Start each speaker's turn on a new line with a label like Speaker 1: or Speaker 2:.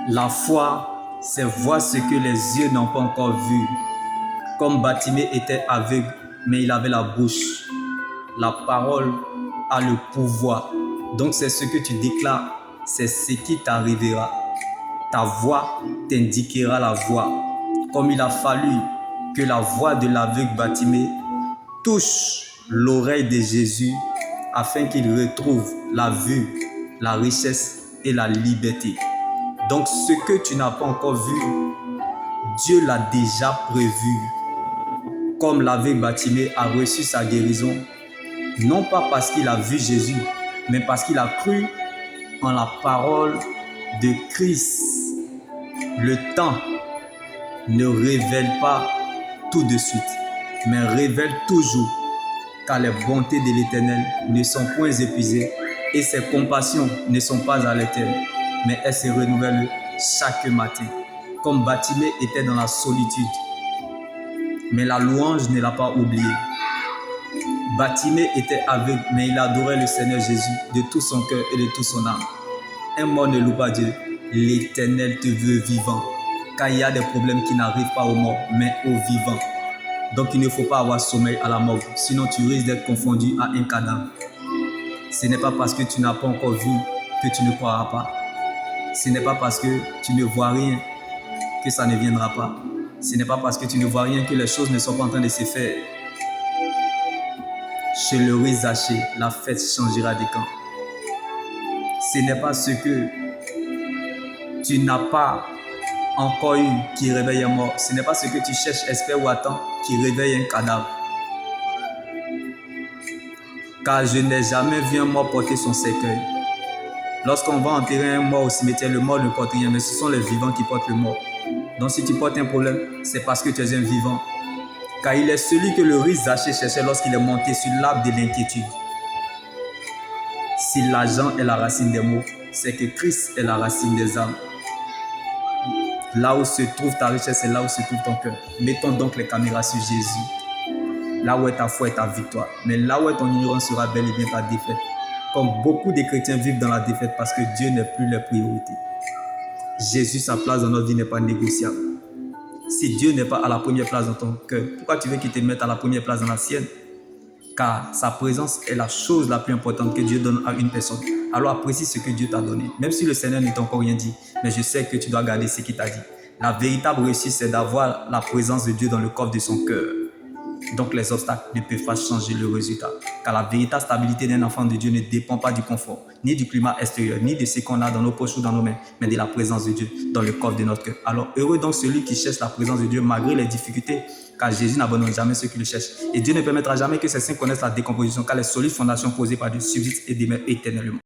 Speaker 1: La foi, c'est voir ce que les yeux n'ont pas encore vu. Comme Bartimée était aveugle, mais il avait la bouche. La parole a le pouvoir. Donc c'est ce que tu déclares, c'est ce qui t'arrivera. Ta voix t'indiquera la voie. Comme il a fallu que la voix de l'aveugle Bartimée touche l'oreille de Jésus afin qu'il retrouve la vue, la richesse et la liberté. Donc ce que tu n'as pas encore vu, Dieu l'a déjà prévu. Comme l'aveugle Bartimée a reçu sa guérison, non pas parce qu'il a vu Jésus, mais parce qu'il a cru en la parole de Christ. Le temps ne révèle pas tout de suite, mais révèle toujours, car les bontés de l'Éternel ne sont point épuisées et ses compassions ne sont pas à l'éternel, mais elles se renouvellent chaque matin. Comme Bartimée était dans la solitude, mais la louange ne l'a pas oublié. Bartimée était aveugle, mais il adorait le Seigneur Jésus de tout son cœur et de toute son âme. Un mort ne loue pas Dieu. L'Éternel te veut vivant, car il y a des problèmes qui n'arrivent pas aux morts, mais aux vivants. Donc il ne faut pas avoir sommeil à la mort, sinon tu risques d'être confondu à un cadavre. Ce n'est pas parce que tu n'as pas encore vu que tu ne croiras pas. Ce n'est pas parce que tu ne vois rien que ça ne viendra pas. Ce n'est pas parce que tu ne vois rien que les choses ne sont pas en train de se faire. Chez le riz Zaché, la fête changera de camp. Ce n'est pas ce que tu n'as pas encore eu qui réveille un mort. Ce n'est pas ce que tu cherches, espères ou attends qui réveille un cadavre. Car je n'ai jamais vu un mort porter son cercueil. Lorsqu'on va enterrer un mort au cimetière, le mort ne porte rien, mais ce sont les vivants qui portent le mort. Donc si tu portes un problème, c'est parce que tu es un vivant. Car il est celui que le riz Zaché cherchait lorsqu'il est monté sur l'arbre de l'inquiétude. Si l'argent est la racine des maux, c'est que Christ est la racine des âmes. Là où se trouve ta richesse, c'est là où se trouve ton cœur. Mettons donc les caméras sur Jésus. Là où est ta foi et ta victoire. Mais là où est ton ignorance sera bel et bien ta défaite. Comme beaucoup de chrétiens vivent dans la défaite parce que Dieu n'est plus leur priorité. Jésus, sa place dans notre vie n'est pas négociable. Si Dieu n'est pas à la première place dans ton cœur, pourquoi tu veux qu'il te mette à la première place dans la sienne? Car sa présence est la chose la plus importante que Dieu donne à une personne. Alors apprécie ce que Dieu t'a donné. Même si le Seigneur ne t'a encore rien dit, mais je sais que tu dois garder ce qu'il t'a dit. La véritable réussite, c'est d'avoir la présence de Dieu dans le coffre de son cœur. Donc les obstacles ne peuvent pas changer le résultat. Car la véritable stabilité d'un enfant de Dieu ne dépend pas du confort, ni du climat extérieur, ni de ce qu'on a dans nos poches ou dans nos mains, mais de la présence de Dieu dans le coffre de notre cœur. Alors heureux donc celui qui cherche la présence de Dieu malgré les difficultés, car Jésus n'abandonne jamais ceux qui le cherchent. Et Dieu ne permettra jamais que ses saints connaissent la décomposition, car les solides fondations posées par Dieu subsistent et demeurent éternellement.